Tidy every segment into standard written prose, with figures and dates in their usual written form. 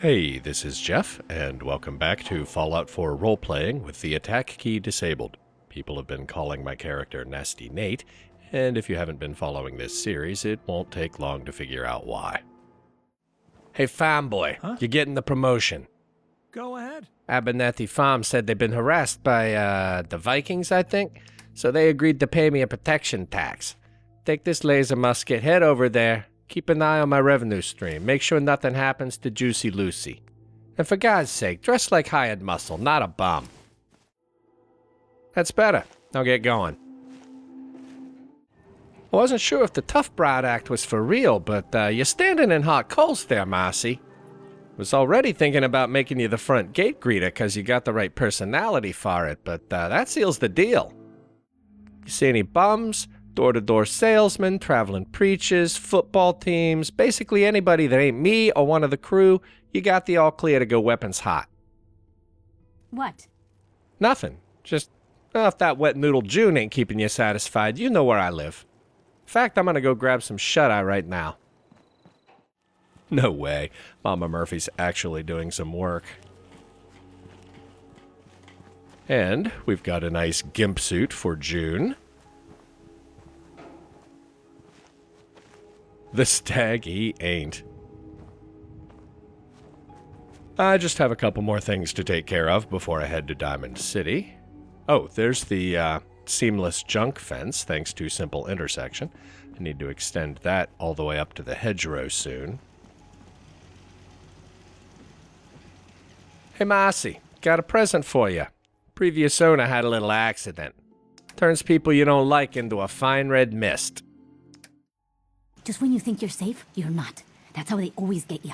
Hey, this is Jeff, and welcome back to Fallout 4 Roleplaying with the attack key disabled. People have been calling my character Nasty Nate, and if you haven't been following this series, it won't take long to figure out why. Hey, farm boy, you're getting the promotion. Go ahead. Abernathy Farm said they've been harassed by, the Vikings, I think, so they agreed to pay me a protection tax. Take this laser musket, head over there. Keep an eye on my revenue stream. Make sure nothing happens to Juicy Lucy. And for God's sake, dress like hired muscle, not a bum. That's better. Now get going. I wasn't sure if the Tough Broad Act was for real, but you're standing in hot coals there, Marcy. Was already thinking about making you the front gate greeter because you got the right personality for it, but that seals the deal. You see any bums? Door-to-door salesmen, traveling preachers, football teams, basically anybody that ain't me or one of the crew, you got the all clear to go weapons hot. What? Nothing. Just, if that wet noodle June ain't keeping you satisfied, you know where I live. In fact, I'm gonna go grab some shut-eye right now. No way. Mama Murphy's actually doing some work. And we've got a nice gimp suit for June. The stag he ain't. I just have a couple more things to take care of before I head to Diamond City. Oh, there's the seamless junk fence, thanks to simple intersection. I need to extend that all the way up to the hedgerow soon. Hey, Marcy, got a present for you. Previous owner had a little accident. Turns people you don't like into a fine red mist. Just when you think you're safe, you're not. That's how they always get you.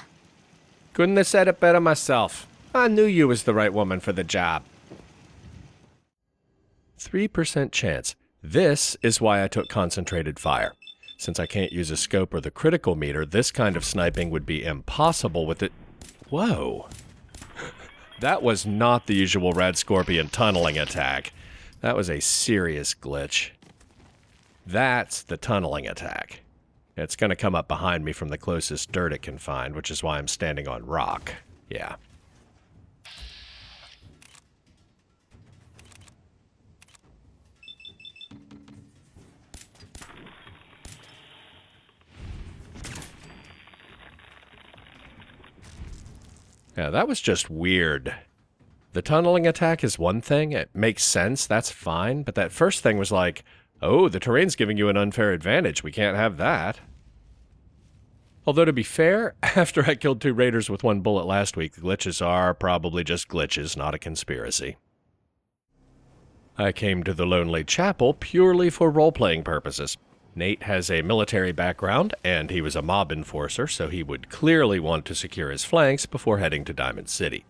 Couldn't have said it better myself. I knew you was the right woman for the job. 3% chance. This is why I took concentrated fire. Since I can't use a scope or the critical meter, this kind of sniping would be impossible with it. Whoa. That was not the usual Red Scorpion tunneling attack. That was a serious glitch. That's the tunneling attack. It's going to come up behind me from the closest dirt it can find, which is why I'm standing on rock. Yeah. Yeah, that was just weird. The tunneling attack is one thing. It makes sense. That's fine. But that first thing was like, oh, the terrain's giving you an unfair advantage. We can't have that. Although, to be fair, after I killed 2 raiders with 1 bullet last week, glitches are probably just glitches, not a conspiracy. I came to the Lonely Chapel purely for role-playing purposes. Nate has a military background, and he was a mob enforcer, so he would clearly want to secure his flanks before heading to Diamond City.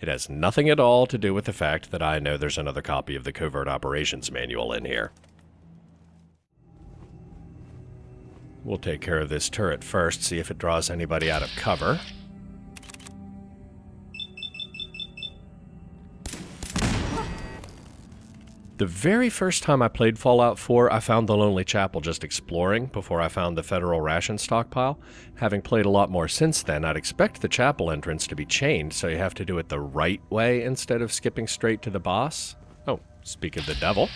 It has nothing at all to do with the fact that I know there's another copy of the Covert Operations Manual in here. We'll take care of this turret first, see if it draws anybody out of cover. The very first time I played Fallout 4, I found the Lonely Chapel just exploring before I found the federal ration stockpile. Having played a lot more since then, I'd expect the chapel entrance to be chained, so you have to do it the right way instead of skipping straight to the boss. Oh, speak of the devil.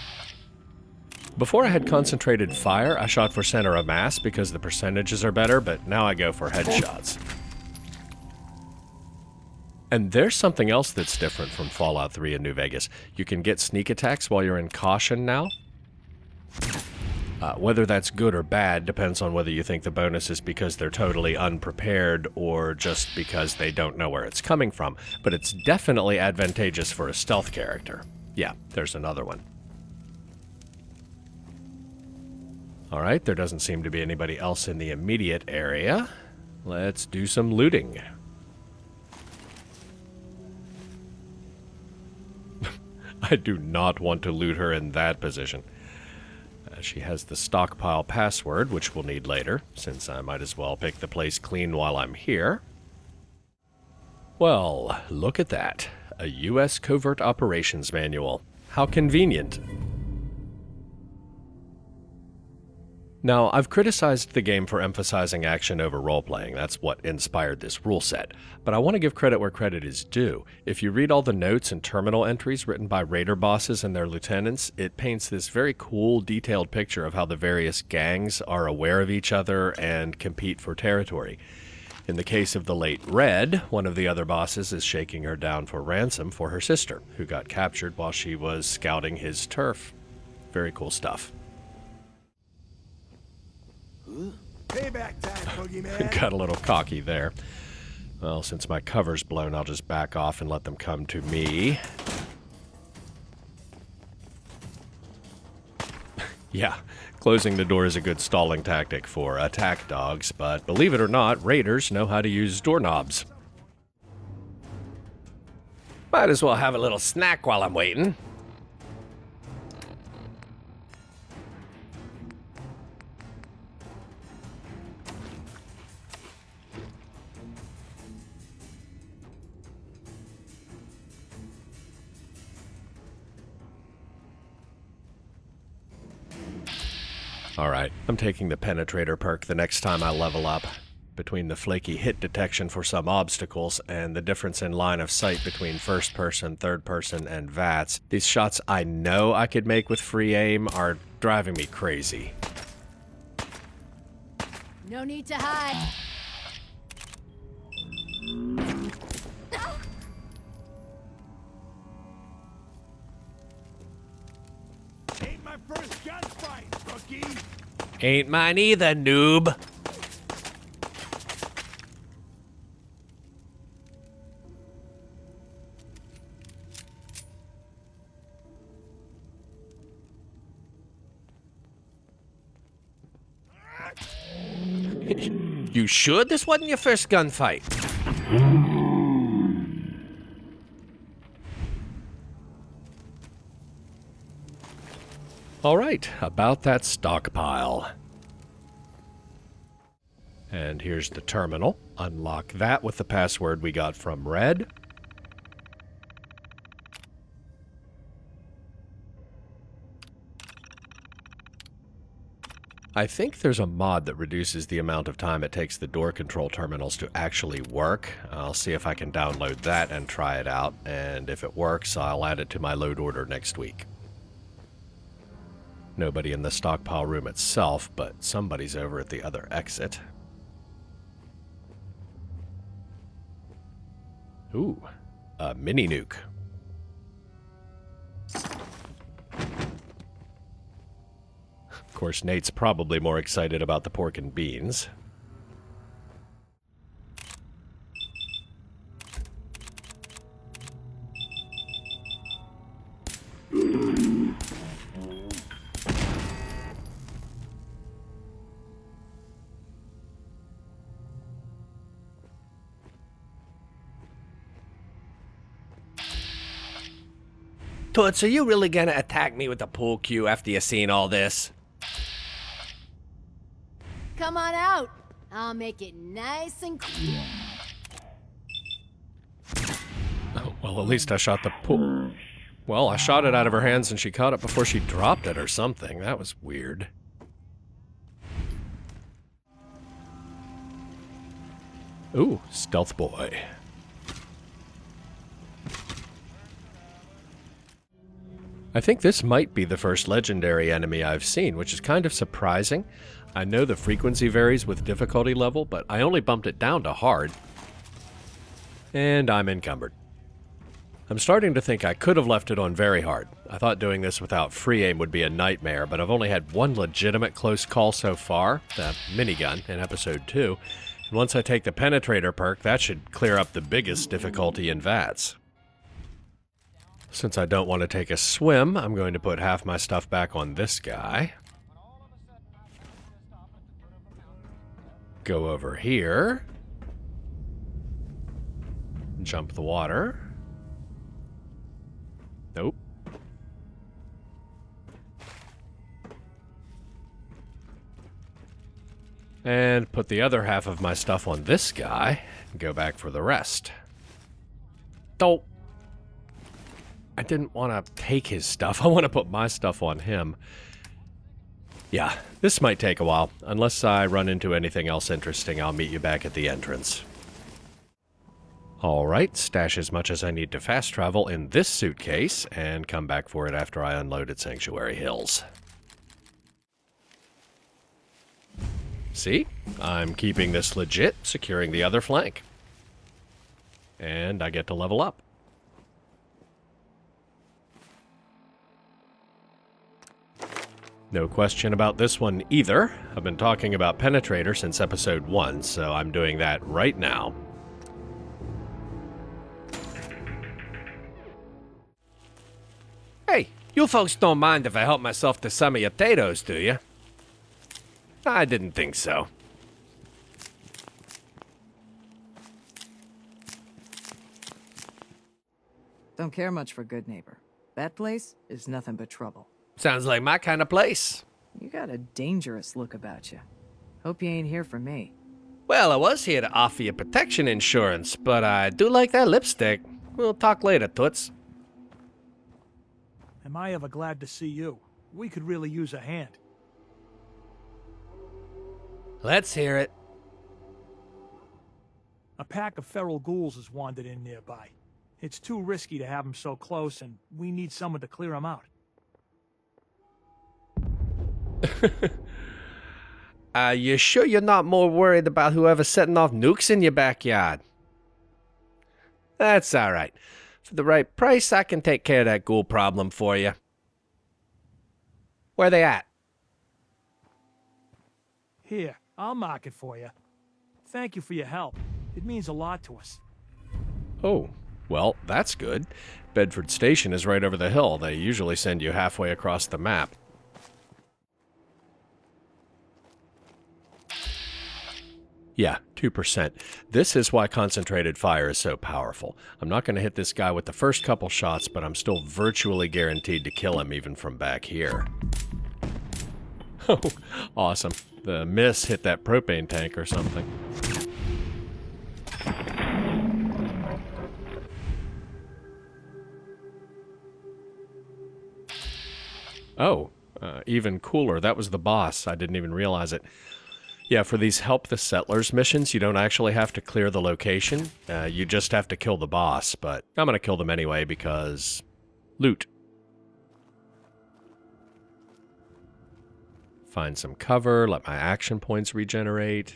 Before I had concentrated fire, I shot for center of mass because the percentages are better, but now I go for headshots. And there's something else that's different from Fallout 3 in New Vegas. You can get sneak attacks while you're in caution now. Whether that's good or bad depends on whether you think the bonus is because they're totally unprepared or just because they don't know where it's coming from. But it's definitely advantageous for a stealth character. Yeah, there's another one. Alright, there doesn't seem to be anybody else in the immediate area. Let's do some looting. I do not want to loot her in that position. She has the stockpile password, which we'll need later, since I might as well pick the place clean while I'm here. Well, look at that. A U.S. Covert Operations Manual. How convenient. Now, I've criticized the game for emphasizing action over role-playing. That's what inspired this rule set. But I want to give credit where credit is due. If you read all the notes and terminal entries written by raider bosses and their lieutenants, it paints this very cool, detailed picture of how the various gangs are aware of each other and compete for territory. In the case of the late Red, one of the other bosses is shaking her down for ransom for her sister, who got captured while she was scouting his turf. Very cool stuff. Payback time, boogeyman. Got a little cocky there. Well, since my cover's blown, I'll just back off and let them come to me. Yeah, closing the door is a good stalling tactic for attack dogs, but believe it or not, raiders know how to use doorknobs. Might as well have a little snack while I'm waiting. Alright, I'm taking the Penetrator perk the next time I level up. Between the flaky hit detection for some obstacles and the difference in line of sight between first person, third person, and VATS, these shots I know I could make with free aim are driving me crazy. No need to hide. Ain't my first gunfight, rookie. Ain't mine either, noob. You sure this wasn't your first gunfight? Alright, about that stockpile. And here's the terminal. Unlock that with the password we got from Red. I think there's a mod that reduces the amount of time it takes the door control terminals to actually work. I'll see if I can download that and try it out, and if it works, I'll add it to my load order next week. Nobody in the stockpile room itself, but somebody's over at the other exit. Ooh, a mini nuke. Of course, Nate's probably more excited about the pork and beans. Toots, are you really gonna attack me with the pool cue after you've seen all this? Come on out. I'll make it nice and cool. Oh, well, at least I shot the pool. Well, I shot it out of her hands and she caught it before she dropped it or something. That was weird. Ooh, stealth boy. I think this might be the first legendary enemy I've seen, which is kind of surprising. I know the frequency varies with difficulty level, but I only bumped it down to hard. And I'm encumbered. I'm starting to think I could have left it on very hard. I thought doing this without free aim would be a nightmare, but I've only had one legitimate close call so far, the minigun in episode 2. And once I take the Penetrator perk, that should clear up the biggest difficulty in VATS. Since I don't want to take a swim, I'm going to put half my stuff back on this guy. Go over here. Jump the water. Nope. And put the other half of my stuff on this guy and go back for the rest. Don't. I didn't want to take his stuff. I want to put my stuff on him. Yeah, this might take a while. Unless I run into anything else interesting, I'll meet you back at the entrance. Alright, stash as much as I need to fast travel in this suitcase, and come back for it after I unload at Sanctuary Hills. See? I'm keeping this legit, securing the other flank. And I get to level up. No question about this one either. I've been talking about Penetrator since episode 1, so I'm doing that right now. Hey, you folks don't mind if I help myself to some of your potatoes, do you? I didn't think so. Don't care much for Good Neighbor. That place is nothing but trouble. Sounds like my kind of place. You got a dangerous look about you. Hope you ain't here for me. Well, I was here to offer you protection insurance, but I do like that lipstick. We'll talk later, Toots. Am I ever glad to see you? We could really use a hand. Let's hear it. A pack of feral ghouls has wandered in nearby. It's too risky to have them so close, and we need someone to clear them out. You sure you're not more worried about whoever's setting off nukes in your backyard? That's alright. For the right price, I can take care of that ghoul problem for you. Where they at? Here, I'll mark it for you. Thank you for your help. It means a lot to us. Oh, well, that's good. Bedford Station is right over the hill. They usually send you halfway across the map. Yeah, 2%. This is why concentrated fire is so powerful. I'm not going to hit this guy with the first couple shots, but I'm still virtually guaranteed to kill him even from back here. Oh, awesome. The miss hit that propane tank or something. Oh, even cooler. That was the boss. I didn't even realize it. Yeah, for these Help the Settlers missions, you don't actually have to clear the location. You just have to kill the boss, but I'm going to kill them anyway because... loot. Find some cover, let my action points regenerate.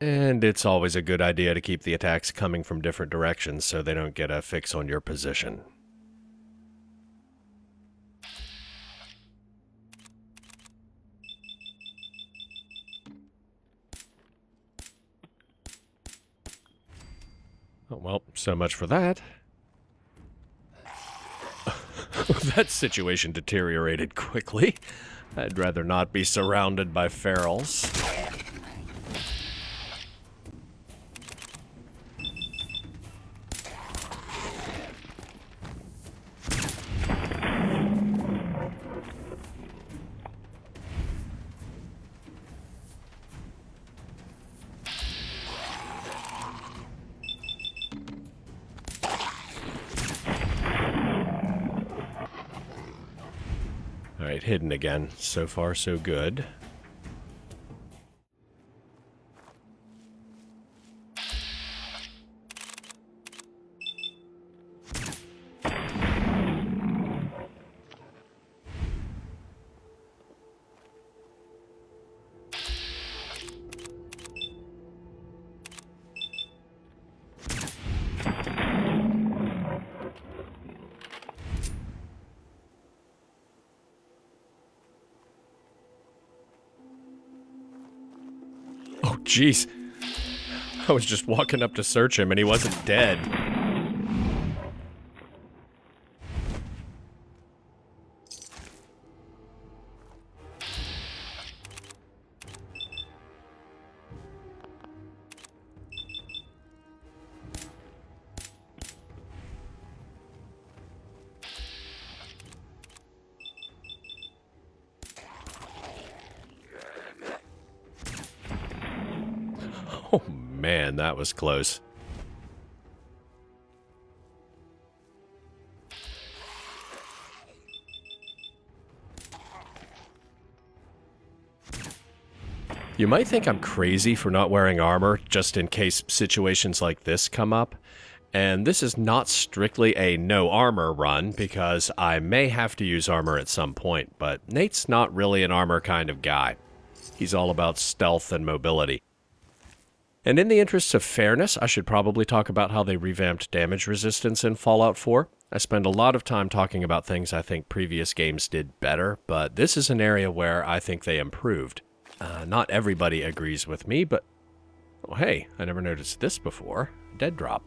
And it's always a good idea to keep the attacks coming from different directions so they don't get a fix on your position. Oh, well, so much for that. That situation deteriorated quickly. I'd rather not be surrounded by ferals. Alright, hidden again. So far, so good. Oh, jeez. I was just walking up to search him and he wasn't dead. Oh man, that was close. You might think I'm crazy for not wearing armor just in case situations like this come up, and this is not strictly a no armor run because I may have to use armor at some point, but Nate's not really an armor kind of guy. He's all about stealth and mobility. And in the interests of fairness, I should probably talk about how they revamped damage resistance in Fallout 4. I spend a lot of time talking about things I think previous games did better, but this is an area where I think they improved. Not everybody agrees with me, but... Oh, hey, I never noticed this before. Dead drop.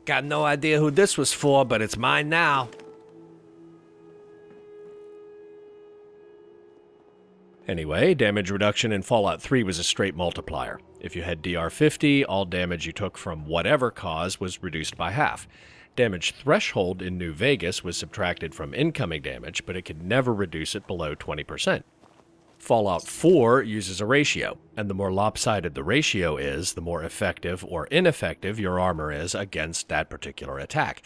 Got no idea who this was for, but it's mine now. Anyway, damage reduction in Fallout 3 was a straight multiplier. If you had DR50, all damage you took from whatever cause was reduced by half. Damage threshold in New Vegas was subtracted from incoming damage, but it could never reduce it below 20%. Fallout 4 uses a ratio, and the more lopsided the ratio is, the more effective or ineffective your armor is against that particular attack.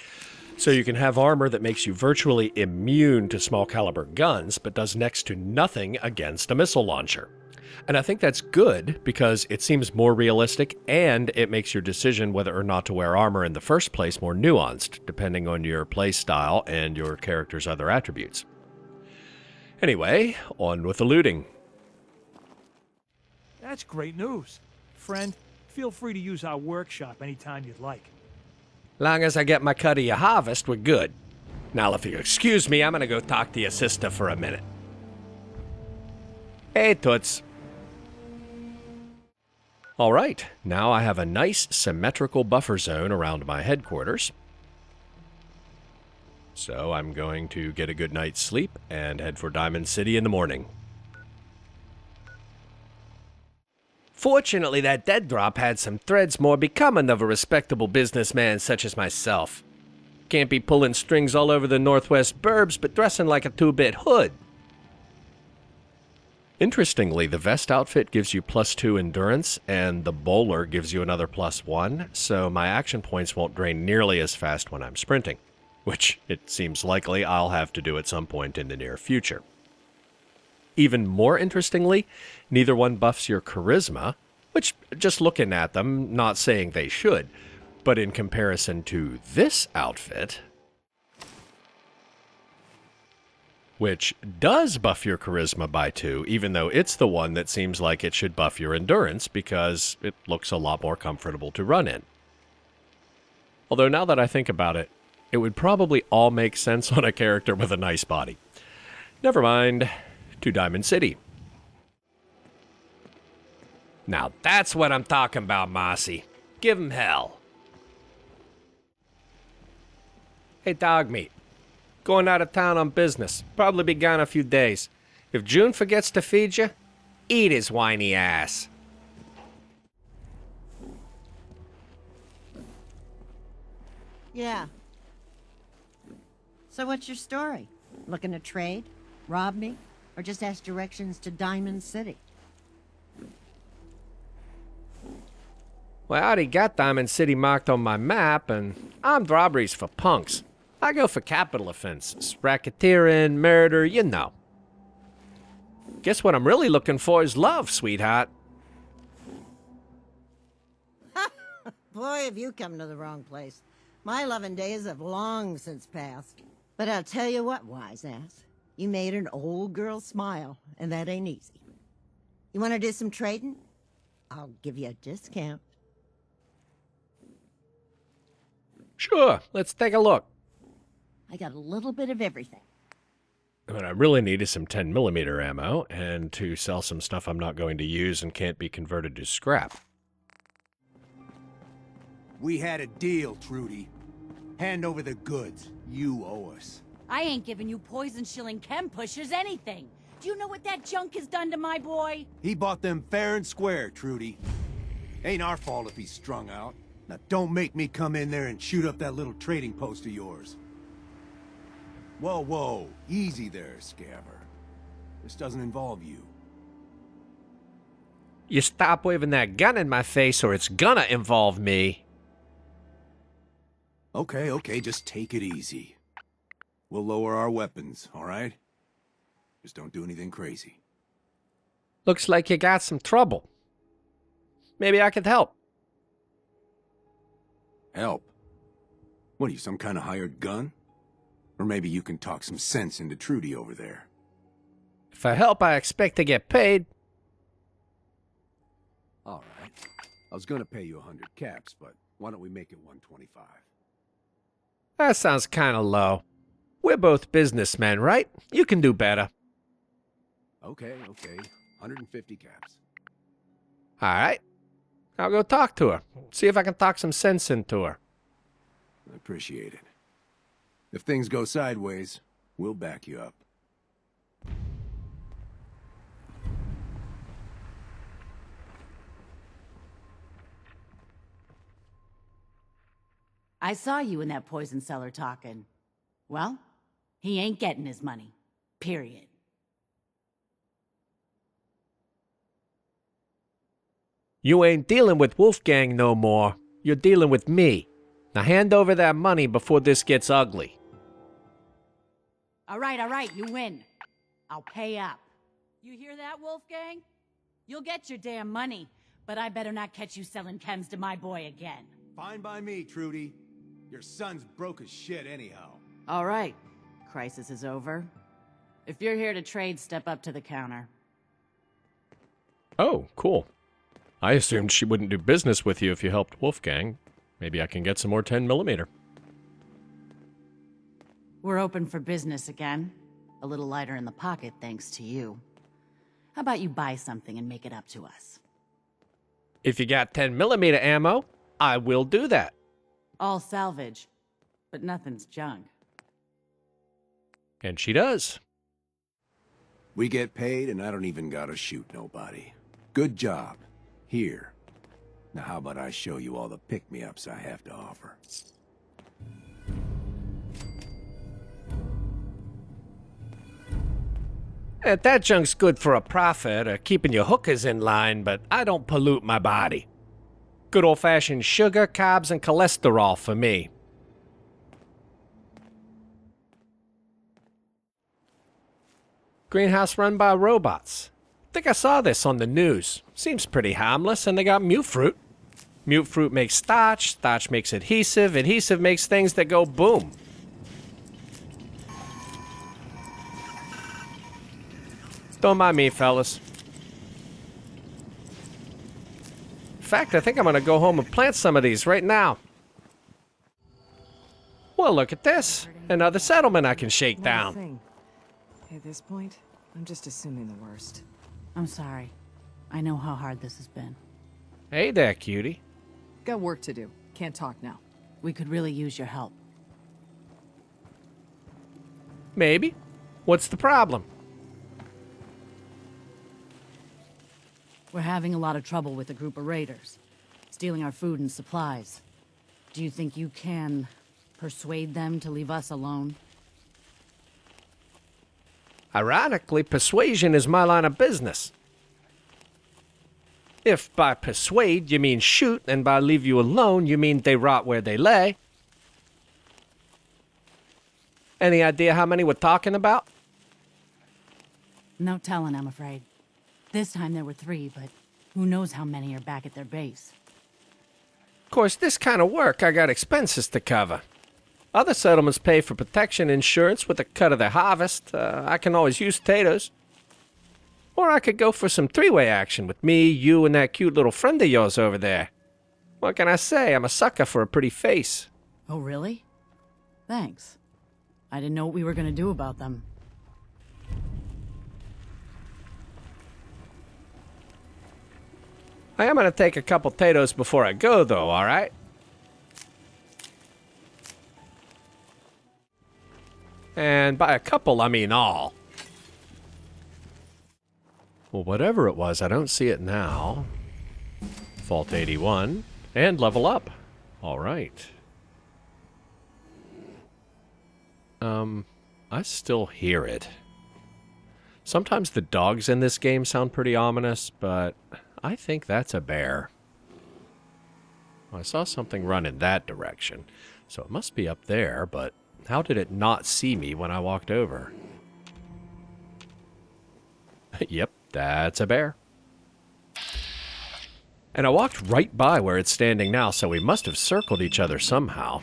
So you can have armor that makes you virtually immune to small caliber guns, but does next to nothing against a missile launcher. And I think that's good because it seems more realistic and it makes your decision whether or not to wear armor in the first place more nuanced, depending on your playstyle and your character's other attributes. Anyway, on with the looting. That's great news. Friend, feel free to use our workshop anytime you'd like. Long as I get my cut of your harvest, we're good. Now, if you excuse me, I'm gonna go talk to your sister for a minute. Hey, Toots. Alright, now I have a nice symmetrical buffer zone around my headquarters. So I'm going to get a good night's sleep and head for Diamond City in the morning. Fortunately, that dead drop had some threads more becoming of a respectable businessman such as myself. Can't be pulling strings all over the Northwest burbs, but dressing like a two-bit hood. Interestingly, the vest outfit gives you +2 endurance, and the bowler gives you another +1, so my action points won't drain nearly as fast when I'm sprinting, which it seems likely I'll have to do at some point in the near future. Even more interestingly, neither one buffs your charisma, which, just looking at them, not saying they should, but in comparison to this outfit, which does buff your charisma by 2, even though it's the one that seems like it should buff your endurance because it looks a lot more comfortable to run in. Although now that I think about it, it would probably all make sense on a character with a nice body. Never mind. To Diamond City. Now that's what I'm talking about, Marcy. Give him hell. Hey, dog meat. Going out of town on business. Probably be gone a few days. If June forgets to feed you, eat his whiny ass. Yeah. So what's your story? Looking to trade? Rob me? Or just ask directions to Diamond City? Well, I already got Diamond City marked on my map, and armed robberies for punks. I go for capital offenses. Racketeering, murder, you know. Guess what I'm really looking for is love, sweetheart. Boy, have you come to the wrong place. My loving days have long since passed. But I'll tell you what, wise ass. You made an old girl smile, and that ain't easy. You want to do some trading? I'll give you a discount. Sure, let's take a look. I got a little bit of everything. What I really need is some 10mm ammo, and to sell some stuff I'm not going to use and can't be converted to scrap. We had a deal, Trudy. Hand over the goods. You owe us. I ain't giving you poison shilling chem pushers anything. Do you know what that junk has done to my boy? He bought them fair and square, Trudy. Ain't our fault if he's strung out. Now don't make me come in there and shoot up that little trading post of yours. Whoa, whoa. Easy there, Scaver. This doesn't involve you. You stop waving that gun in my face or it's gonna involve me. Okay, just take it easy. We'll lower our weapons, all right? Just don't do anything crazy. Looks like you got some trouble. Maybe I could help. Help? What are you, some kind of hired gun? Or maybe you can talk some sense into Trudy over there. If I help, I expect to get paid. All right. I was gonna pay you 100 caps, but why don't we make it 125? That sounds kind of low. We're both businessmen, right? You can do better. Okay. 150 caps. All right. I'll go talk to her. See if I can talk some sense into her. I appreciate it. If things go sideways, we'll back you up. I saw you in that poison cellar talking. Well, he ain't getting his money. Period. You ain't dealing with Wolfgang no more. You're dealing with me. Now hand over that money before this gets ugly. All right, you win. I'll pay up. You hear that, Wolfgang? You'll get your damn money, but I better not catch you selling chems to my boy again. Fine by me, Trudy. Your son's broke as shit anyhow. All right. Crisis is over. If you're here to trade, step up to the counter. Oh, cool. I assumed she wouldn't do business with you if you helped Wolfgang. Maybe I can get some more 10mm. We're open for business again. A little lighter in the pocket thanks to you. How about you buy something and make it up to us? If you got 10mm ammo, I will do that. All salvage, but nothing's junk. And she does. We get paid and I don't even gotta shoot nobody. Good job. Here. Now how about I show you all the pick-me-ups I have to offer? That junk's good for a profit, keeping your hookers in line, but I don't pollute my body. Good old-fashioned sugar, carbs, and cholesterol for me. Greenhouse run by robots. Think I saw this on the news. Seems pretty harmless, and they got mute fruit. Mute fruit makes starch, starch makes adhesive, adhesive makes things that go boom. Don't mind me, fellas. In fact, I think I'm gonna go home and plant some of these right now. Well, look at this. Another settlement I can shake One down. thing. At this point, I'm just assuming the worst. I'm sorry. I know how hard this has been. Hey there, cutie. Got work to do. Can't talk now. We could really use your help. Maybe. What's the problem? We're having a lot of trouble with a group of raiders, stealing our food and supplies. Do you think you can persuade them to leave us alone? Ironically, persuasion is my line of business. If by persuade you mean shoot, and by leave you alone you mean they rot where they lay. Any idea how many we're talking about? No telling, I'm afraid. This time there were 3, but who knows how many are back at their base. Of course, this kind of work I got expenses to cover. Other settlements pay for protection insurance with a cut of their harvest. I can always use potatoes. Or I could go for some three-way action with me, you, and that cute little friend of yours over there. What can I say? I'm a sucker for a pretty face. Oh, really? Thanks. I didn't know what we were gonna do about them. I am gonna take a couple potatoes before I go, though, alright? And by a couple, I mean all. Well, whatever it was, I don't see it now. Fault 81. And level up. All right. I still hear it. Sometimes the dogs in this game sound pretty ominous, but I think that's a bear. I saw something run in that direction, so it must be up there, but How did it not see me when I walked over? Yep, that's a bear. And I walked right by where it's standing now, so we must have circled each other somehow.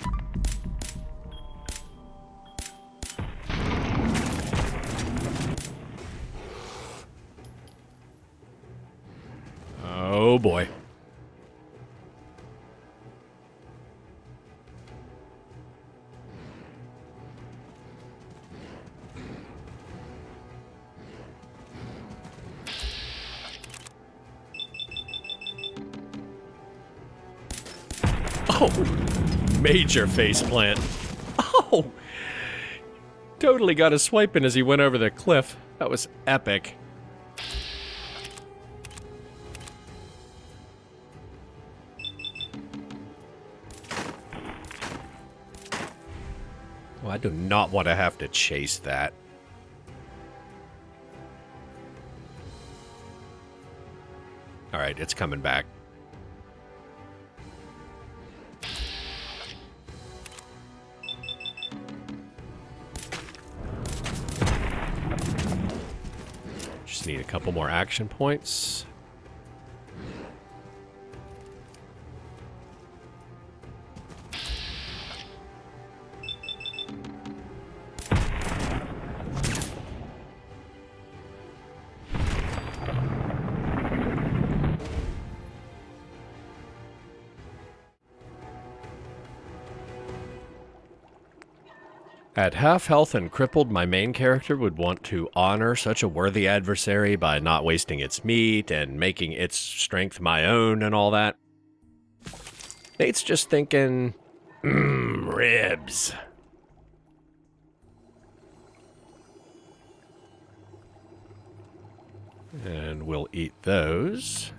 Oh boy. Oh, major faceplant. Oh, totally got a swipe in as he went over the cliff. That was epic. Well, I do not want to have to chase that. All right, it's coming back. Just need a couple more action points. At half health and crippled, my main character would want to honor such a worthy adversary by not wasting its meat and making its strength my own and all that. Nate's just thinking, ribs. And we'll eat those.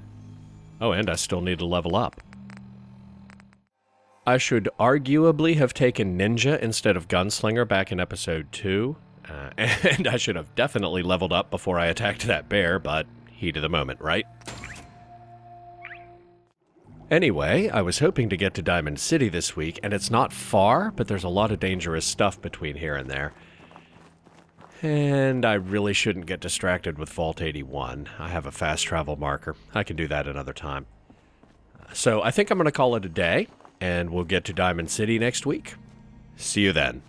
Oh, and I still need to level up. I should arguably have taken Ninja instead of Gunslinger back in episode 2. And I should have definitely leveled up before I attacked that bear, but heat of the moment, right? Anyway, I was hoping to get to Diamond City this week, and it's not far, but there's a lot of dangerous stuff between here and there. And I really shouldn't get distracted with Vault 81. I have a fast travel marker. I can do that another time. So I think I'm going to call it a day, and we'll get to Diamond City next week. See you then.